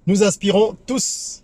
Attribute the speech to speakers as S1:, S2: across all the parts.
S1: Nous aspirons tous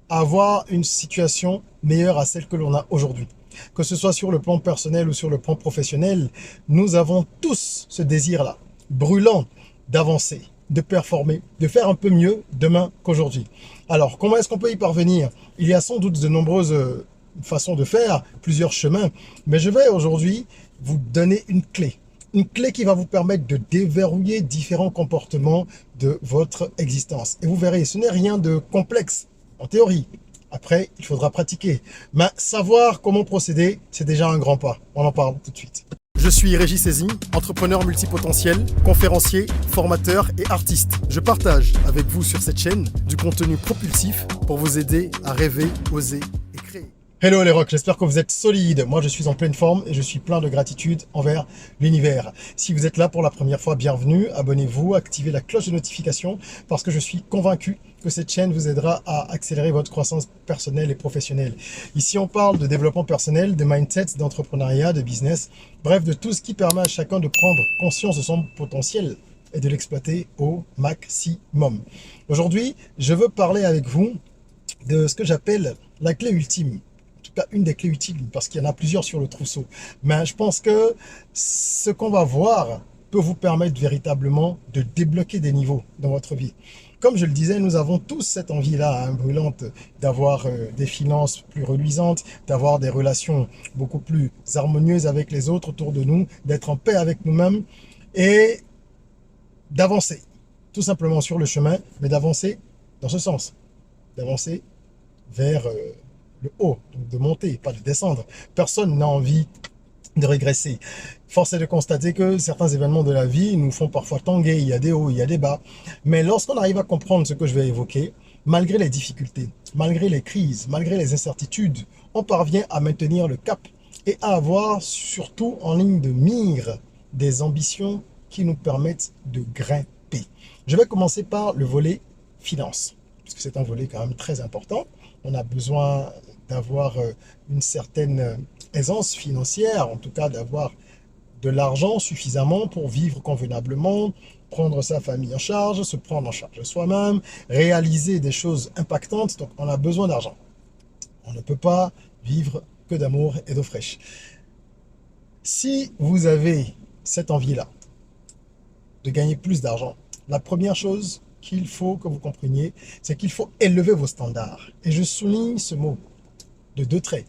S1: à avoir une situation meilleure à celle que l'on a aujourd'hui. Que ce soit sur le plan personnel ou sur le plan professionnel, nous avons tous ce désir-là, brûlant, d'avancer, de performer, de faire un peu mieux demain qu'aujourd'hui. Alors, comment est-ce qu'on peut y parvenir? Il y a sans doute de nombreuses façons de faire, plusieurs chemins, mais je vais aujourd'hui vous donner une clé. Une clé qui va vous permettre de déverrouiller différents comportements de votre existence. Et vous verrez, ce n'est rien de complexe en théorie. Après, il faudra pratiquer. Mais savoir comment procéder, c'est déjà un grand pas. On en parle tout de suite. Je suis Régis Saizy, entrepreneur multipotentiel, conférencier, formateur et artiste. Je partage avec vous sur cette chaîne du contenu propulsif pour vous aider à rêver, oser et créer. Hello les rocks, j'espère que vous êtes solides. Moi je suis en pleine forme et je suis plein de gratitude envers l'univers. Si vous êtes là pour la première fois, bienvenue, abonnez-vous, activez la cloche de notification parce que je suis convaincu que cette chaîne vous aidera à accélérer votre croissance personnelle et professionnelle. Ici on parle de développement personnel, de mindset, d'entrepreneuriat, de business, bref de tout ce qui permet à chacun de prendre conscience de son potentiel et de l'exploiter au maximum. Aujourd'hui, je veux parler avec vous de ce que j'appelle la clé ultime. En tout cas, une des clés utiles, parce qu'il y en a plusieurs sur le trousseau. Mais je pense que ce qu'on va voir peut vous permettre véritablement de débloquer des niveaux dans votre vie. Comme je le disais, nous avons tous cette envie-là, hein, brûlante, d'avoir des finances plus reluisantes, d'avoir des relations beaucoup plus harmonieuses avec les autres autour de nous, d'être en paix avec nous-mêmes et d'avancer, tout simplement sur le chemin, mais d'avancer dans ce sens, d'avancer vers le haut, donc de monter, pas de descendre. Personne n'a envie de régresser. Force est de constater que certains événements de la vie nous font parfois tanguer, il y a des hauts, il y a des bas. Mais lorsqu'on arrive à comprendre ce que je vais évoquer, malgré les difficultés, malgré les crises, malgré les incertitudes, on parvient à maintenir le cap et à avoir surtout en ligne de mire des ambitions qui nous permettent de grimper. Je vais commencer par le volet finance, parce que c'est un volet quand même très important. On a besoin d'avoir une certaine aisance financière, en tout cas d'avoir de l'argent suffisamment pour vivre convenablement, prendre sa famille en charge, se prendre en charge soi-même, réaliser des choses impactantes. Donc on a besoin d'argent. On ne peut pas vivre que d'amour et d'eau fraîche. Si vous avez cette envie-là de gagner plus d'argent, la première chose qu'il faut que vous compreniez, c'est qu'il faut élever vos standards. Et je souligne ce mot de deux traits.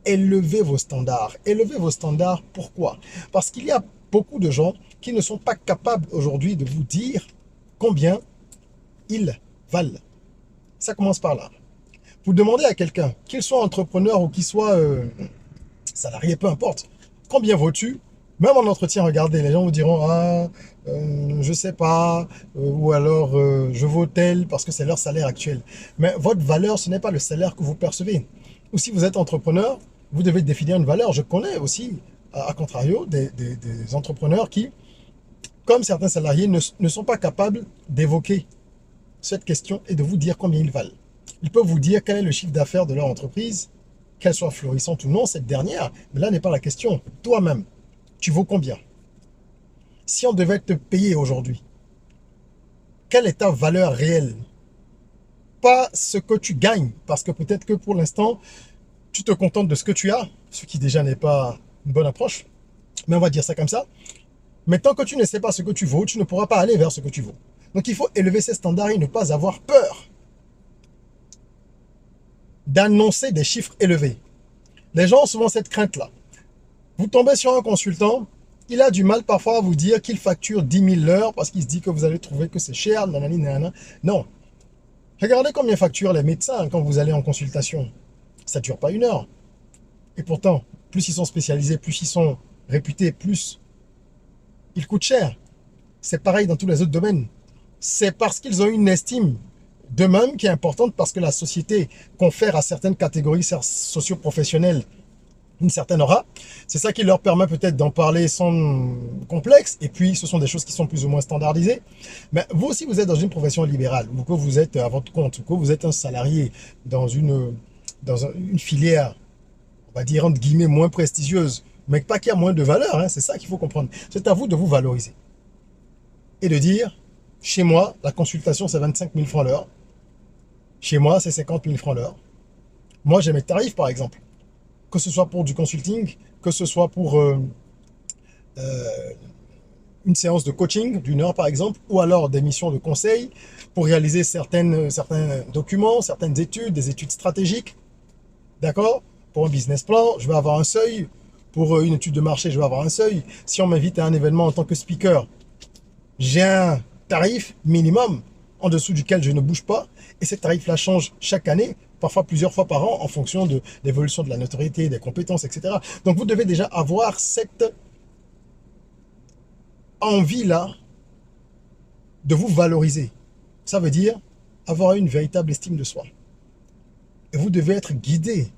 S1: Élevez vos standards. Élevez vos standards, pourquoi? Parce qu'il y a beaucoup de gens qui ne sont pas capables aujourd'hui de vous dire combien ils valent. Ça commence par là. Vous demandez à quelqu'un, qu'il soit entrepreneur ou qu'il soit salarié, peu importe, combien vaux-tu? Même en entretien, regardez, les gens vous diront, ah, je sais pas, ou alors je vaux tel parce que c'est leur salaire actuel. Mais votre valeur, ce n'est pas le salaire que vous percevez. Ou si vous êtes entrepreneur, vous devez définir une valeur. Je connais aussi, à contrario, des entrepreneurs qui, comme certains salariés, ne sont pas capables d'évoquer cette question et de vous dire combien ils valent. Ils peuvent vous dire quel est le chiffre d'affaires de leur entreprise, qu'elle soit florissante ou non, cette dernière, mais là n'est pas la question. Toi-même, tu vaux combien? Si on devait te payer aujourd'hui, quelle est ta valeur réelle? Pas ce que tu gagnes, parce que peut-être que pour l'instant, tu te contentes de ce que tu as, ce qui déjà n'est pas une bonne approche, mais on va dire ça comme ça. Mais tant que tu ne sais pas ce que tu vaux, tu ne pourras pas aller vers ce que tu vaux. Donc il faut élever ses standards et ne pas avoir peur d'annoncer des chiffres élevés. Les gens ont souvent cette crainte-là. Vous tombez sur un consultant, il a du mal parfois à vous dire qu'il facture 10 000 l'heure parce qu'il se dit que vous allez trouver que c'est cher, nanani, nanana. Non. Regardez combien facturent les médecins quand vous allez en consultation. Ça ne dure pas une heure. Et pourtant, plus ils sont spécialisés, plus ils sont réputés, plus ils coûtent cher. C'est pareil dans tous les autres domaines. C'est parce qu'ils ont une estime d'eux-mêmes qui est importante parce que la société confère à certaines catégories socio-professionnelles une certaine aura. C'est ça qui leur permet peut-être d'en parler sans complexe. Et puis, ce sont des choses qui sont plus ou moins standardisées. Mais vous aussi, vous êtes dans une profession libérale, ou que vous êtes à votre compte, ou que vous êtes un salarié dans une filière, on va dire entre guillemets, moins prestigieuse, mais pas qu'il y a moins de valeur. Hein, c'est ça qu'il faut comprendre. C'est à vous de vous valoriser. Et de dire, chez moi, la consultation, c'est 25 000 francs l'heure. Chez moi, c'est 50 000 francs l'heure. Moi, j'ai mes tarifs, par exemple. Que ce soit pour du consulting, que ce soit pour euh, une séance de coaching d'une heure, par exemple, ou alors des missions de conseil pour réaliser certains documents, certaines études, des études stratégiques. D'accord? Pour un business plan, je vais avoir un seuil. Pour une étude de marché, je vais avoir un seuil. Si on m'invite à un événement en tant que speaker, j'ai un tarif minimum en dessous duquel je ne bouge pas. Et ces tarifs-là changent chaque année, parfois plusieurs fois par an, en fonction de l'évolution de la notoriété, des compétences, etc. Donc vous devez déjà avoir cette envie-là de vous valoriser. Ça veut dire avoir une véritable estime de soi. Et vous devez être guidé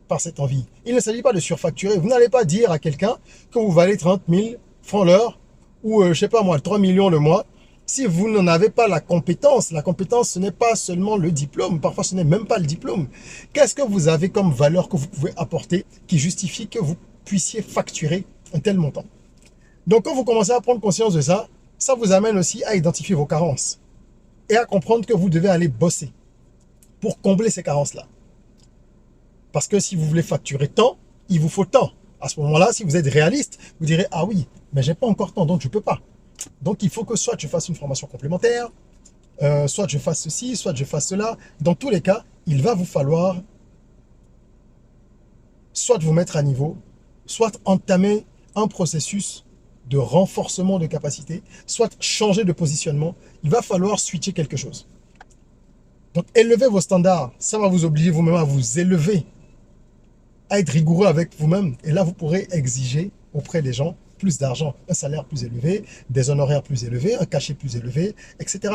S1: par cette envie. Il ne s'agit pas de surfacturer. Vous n'allez pas dire à quelqu'un que vous valez 30 000 francs l'heure ou, je sais pas moi, 3 millions le mois. Si vous n'en avez pas la compétence, ce n'est pas seulement le diplôme. Parfois, ce n'est même pas le diplôme. Qu'est-ce que vous avez comme valeur que vous pouvez apporter qui justifie que vous puissiez facturer un tel montant? Donc, quand vous commencez à prendre conscience de ça, ça vous amène aussi à identifier vos carences et à comprendre que vous devez aller bosser pour combler ces carences-là. Parce que si vous voulez facturer tant, il vous faut tant. À ce moment-là, si vous êtes réaliste, vous direz, ah oui, mais j'ai pas encore tant, donc je peux pas. Donc il faut que soit je fasse une formation complémentaire, soit je fasse ceci, soit je fasse cela. Dans tous les cas, il va vous falloir soit vous mettre à niveau, soit entamer un processus de renforcement de capacité, soit changer de positionnement. Il va falloir switcher quelque chose. Donc élevez vos standards, ça va vous obliger vous-même à vous élever, à être rigoureux avec vous-même. Et là, vous pourrez exiger auprès des gens plus d'argent, un salaire plus élevé, des honoraires plus élevés, un cachet plus élevé, etc.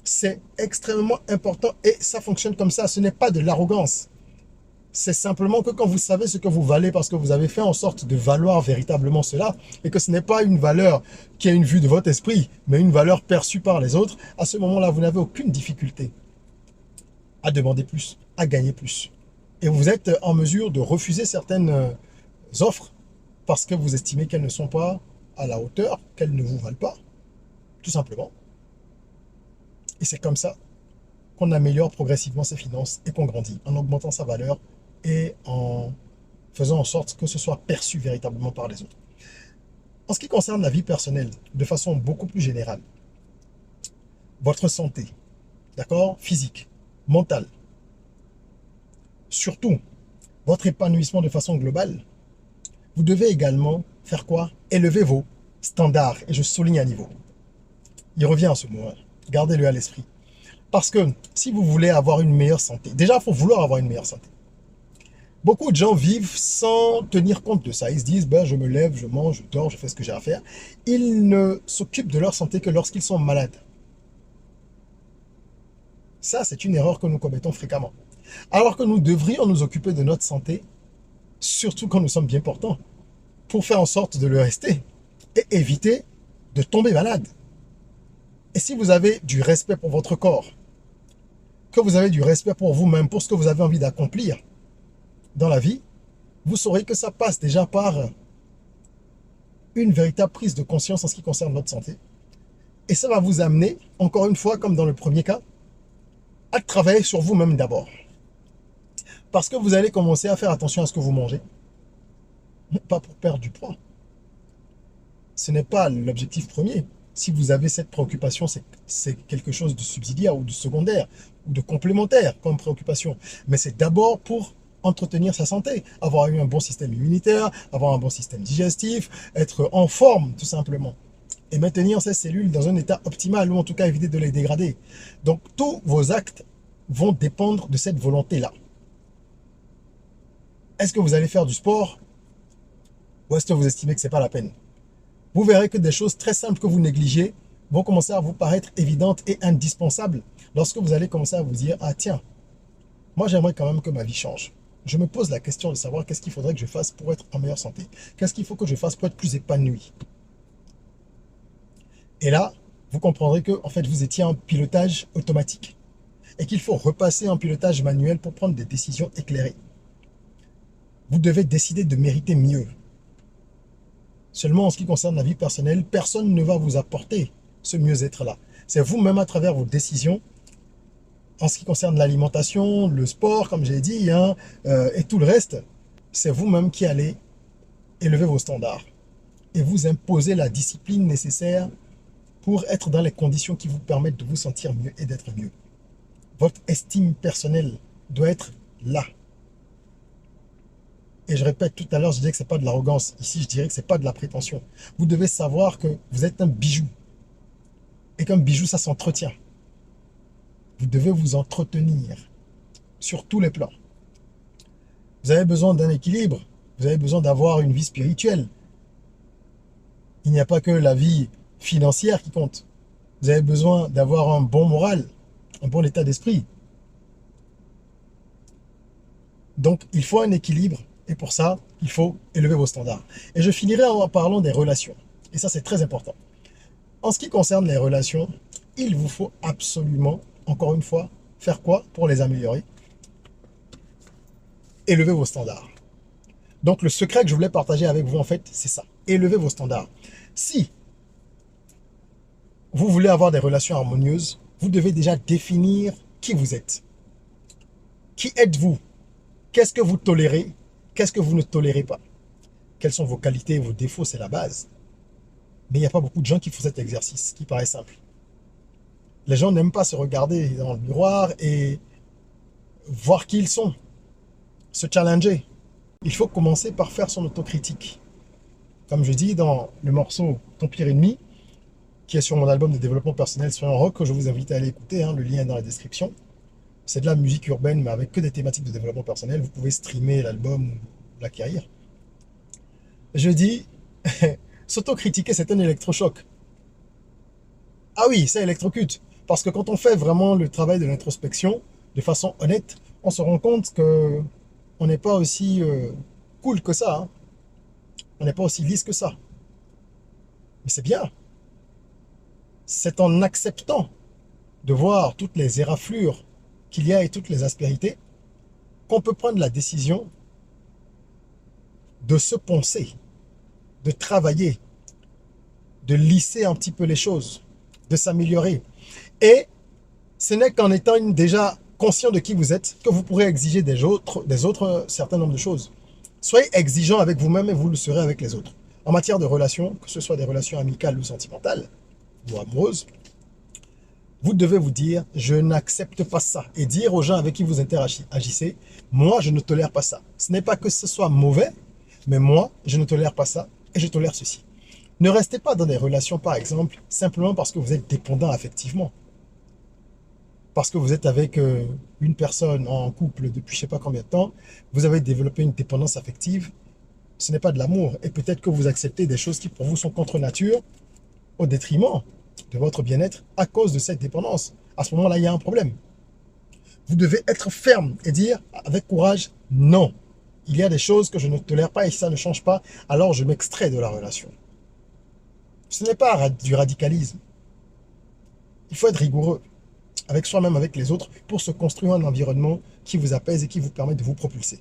S1: C'est extrêmement important et ça fonctionne comme ça. Ce n'est pas de l'arrogance. C'est simplement que quand vous savez ce que vous valez parce que vous avez fait en sorte de valoir véritablement cela et que ce n'est pas une valeur qui est une vue de votre esprit, mais une valeur perçue par les autres, à ce moment-là, vous n'avez aucune difficulté à demander plus, à gagner plus. Et vous êtes en mesure de refuser certaines offres parce que vous estimez qu'elles ne sont pas à la hauteur, qu'elles ne vous valent pas, tout simplement. Et c'est comme ça qu'on améliore progressivement ses finances et qu'on grandit, en augmentant sa valeur et en faisant en sorte que ce soit perçu véritablement par les autres. En ce qui concerne la vie personnelle, de façon beaucoup plus générale, votre santé, d'accord, physique, mentale, surtout votre épanouissement de façon globale, vous devez également faire quoi? Élever vos standards. Et je souligne à niveau. Il revient à ce mot. Gardez-le à l'esprit. Parce que si vous voulez avoir une meilleure santé, déjà, il faut vouloir avoir une meilleure santé. Beaucoup de gens vivent sans tenir compte de ça. Ils se disent, ben, je me lève, je mange, je dors, je fais ce que j'ai à faire. Ils ne s'occupent de leur santé que lorsqu'ils sont malades. Ça, c'est une erreur que nous commettons fréquemment. Alors que nous devrions nous occuper de notre santé, surtout quand nous sommes bien portants, pour faire en sorte de le rester et éviter de tomber malade. Et si vous avez du respect pour votre corps, que vous avez du respect pour vous-même, pour ce que vous avez envie d'accomplir dans la vie, vous saurez que ça passe déjà par une véritable prise de conscience en ce qui concerne votre santé. Et ça va vous amener, encore une fois, comme dans le premier cas, à travailler sur vous-même d'abord. Parce que vous allez commencer à faire attention à ce que vous mangez, pas pour perdre du poids. Ce n'est pas l'objectif premier. Si vous avez cette préoccupation, c'est quelque chose de subsidiaire ou de secondaire ou de complémentaire comme préoccupation. Mais c'est d'abord pour entretenir sa santé, avoir eu un bon système immunitaire, avoir un bon système digestif, être en forme tout simplement. Et maintenir ces cellules dans un état optimal ou en tout cas éviter de les dégrader. Donc tous vos actes vont dépendre de cette volonté-là. Est-ce que vous allez faire du sport ou est-ce que vous estimez que ce n'est pas la peine? Vous verrez que des choses très simples que vous négligez vont commencer à vous paraître évidentes et indispensables lorsque vous allez commencer à vous dire, ah tiens, moi j'aimerais quand même que ma vie change. Je me pose la question de savoir qu'est-ce qu'il faudrait que je fasse pour être en meilleure santé. Qu'est-ce qu'il faut que je fasse pour être plus épanoui. Et là, vous comprendrez que en fait, vous étiez en pilotage automatique et qu'il faut repasser en pilotage manuel pour prendre des décisions éclairées. Vous devez décider de mériter mieux. Seulement en ce qui concerne la vie personnelle, personne ne va vous apporter ce mieux-être-là. C'est vous-même à travers vos décisions En ce qui concerne l'alimentation, le sport, comme j'ai dit, hein, et tout le reste, c'est vous-même qui allez élever vos standards et vous imposer la discipline nécessaire pour être dans les conditions qui vous permettent de vous sentir mieux et d'être mieux. Votre estime personnelle doit être là. Et je répète, tout à l'heure, je disais que ce n'est pas de l'arrogance. Ici, je dirais que ce n'est pas de la prétention. Vous devez savoir que vous êtes un bijou. Et qu'un bijou, ça s'entretient. Vous devez vous entretenir sur tous les plans. Vous avez besoin d'un équilibre. Vous avez besoin d'avoir une vie spirituelle. Il n'y a pas que la vie financière qui compte. Vous avez besoin d'avoir un bon moral, un bon état d'esprit. Donc, il faut un équilibre. Et pour ça, il faut élever vos standards. Et je finirai en parlant des relations. Et ça, c'est très important. En ce qui concerne les relations, il vous faut absolument, encore une fois, faire quoi pour les améliorer? Élever vos standards. Donc, le secret que je voulais partager avec vous, en fait, c'est ça. Élevez vos standards. Si vous voulez avoir des relations harmonieuses, vous devez déjà définir qui vous êtes. Qui êtes-vous? Qu'est-ce que vous tolérez? Qu'est-ce que vous ne tolérez pas? Quelles sont vos qualités, vos défauts? C'est la base. Mais il n'y a pas beaucoup de gens qui font cet exercice, qui paraît simple. Les gens n'aiment pas se regarder dans le miroir et voir qui ils sont, se challenger. Il faut commencer par faire son autocritique. Comme je dis dans le morceau Ton pire ennemi, qui est sur mon album de développement personnel sur un rock, que je vous invite à aller écouter, hein, le lien est dans la description. C'est de la musique urbaine, mais avec que des thématiques de développement personnel. Vous pouvez streamer l'album ou l'acquérir. Je dis, s'autocritiquer, c'est un électrochoc. Ah oui, ça électrocute. Parce que quand on fait vraiment le travail de l'introspection, de façon honnête, on se rend compte que on n'est pas aussi cool que ça. Hein. On n'est pas aussi lisse que ça. Mais c'est bien. C'est en acceptant de voir toutes les éraflures qu'il y a et toutes les aspérités qu'on peut prendre la décision de se poncer, de travailler, de lisser un petit peu les choses, de s'améliorer. Et ce n'est qu'en étant déjà conscient de qui vous êtes que vous pourrez exiger des autres un certain nombre de choses. Soyez exigeant avec vous-même et vous le serez avec les autres. En matière de relations, que ce soit des relations amicales ou sentimentales, ou amoureuses, vous devez vous dire, je n'accepte pas ça. Et dire aux gens avec qui vous interagissez, moi, je ne tolère pas ça. Ce n'est pas que ce soit mauvais, mais moi, je ne tolère pas ça et je tolère ceci. Ne restez pas dans des relations, par exemple, simplement parce que vous êtes dépendant affectivement. Parce que vous êtes avec une personne en couple depuis je ne sais pas combien de temps, vous avez développé une dépendance affective, ce n'est pas de l'amour. Et peut-être que vous acceptez des choses qui pour vous sont contre nature, au détriment de votre bien-être à cause de cette dépendance. À ce moment-là, il y a un problème. Vous devez être ferme et dire avec courage, non. Il y a des choses que je ne tolère pas et si ça ne change pas, alors je m'extrais de la relation. Ce n'est pas du radicalisme. Il faut être rigoureux avec soi-même, avec les autres, pour se construire un environnement qui vous apaise et qui vous permet de vous propulser.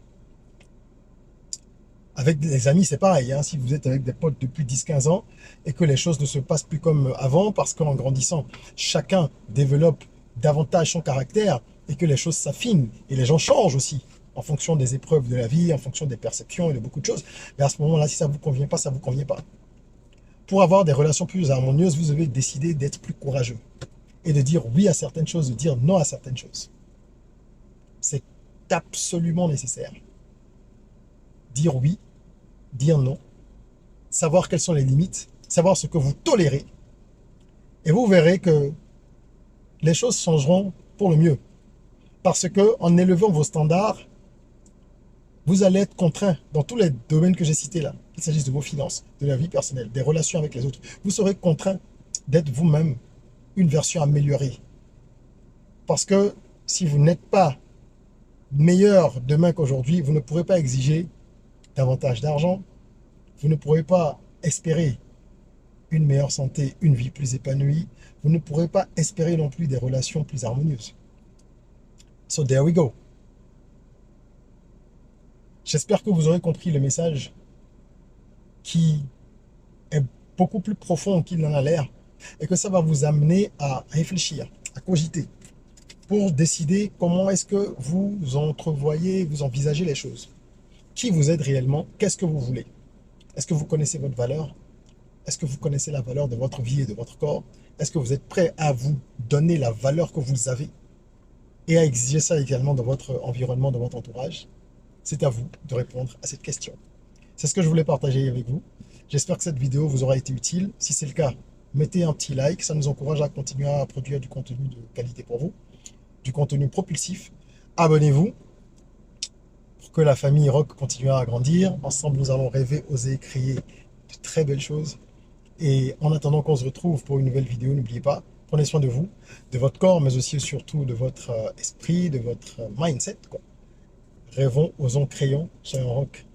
S1: Avec des amis, c'est pareil. Hein, si vous êtes avec des potes depuis 10-15 ans et que les choses ne se passent plus comme avant, parce qu'en grandissant, chacun développe davantage son caractère et que les choses s'affinent et les gens changent aussi en fonction des épreuves de la vie, en fonction des perceptions et de beaucoup de choses. Mais à ce moment-là, si ça ne vous convient pas, ça ne vous convient pas. Pour avoir des relations plus harmonieuses, vous devez décider d'être plus courageux et de dire oui à certaines choses, de dire non à certaines choses. C'est absolument nécessaire. Dire oui, dire non, savoir quelles sont les limites, savoir ce que vous tolérez. Et vous verrez que les choses changeront pour le mieux. Parce que en élevant vos standards, vous allez être contraint dans tous les domaines que j'ai cités là, qu'il s'agisse de vos finances, de la vie personnelle, des relations avec les autres. Vous serez contraint d'être vous-même une version améliorée. Parce que si vous n'êtes pas meilleur demain qu'aujourd'hui, vous ne pourrez pas exiger davantage d'argent, vous ne pourrez pas espérer une meilleure santé, une vie plus épanouie, vous ne pourrez pas espérer non plus des relations plus harmonieuses. So there we go. J'espère que vous aurez compris le message qui est beaucoup plus profond qu'il n'en a l'air et que ça va vous amener à réfléchir, à cogiter. pour décider comment est-ce que vous entrevoyez, vous envisagez les choses. Qui vous êtes réellement? Qu'est-ce que vous voulez? Est-ce que vous connaissez votre valeur? Est-ce que vous connaissez la valeur de votre vie et de votre corps? Est-ce que vous êtes prêt à vous donner la valeur que vous avez et à exiger ça également dans votre environnement, dans votre entourage? C'est à vous de répondre à cette question. C'est ce que je voulais partager avec vous. J'espère que cette vidéo vous aura été utile. Si c'est le cas, mettez un petit like, ça nous encourage à continuer à produire du contenu de qualité pour vous, du contenu propulsif. Abonnez-vous pour que la famille Rock continue à grandir. Ensemble, nous allons rêver, oser, créer de très belles choses. Et en attendant qu'on se retrouve pour une nouvelle vidéo, n'oubliez pas, prenez soin de vous, de votre corps, mais aussi et surtout de votre esprit, de votre mindset, quoi. Rêvons, osons, créons, soyons rock.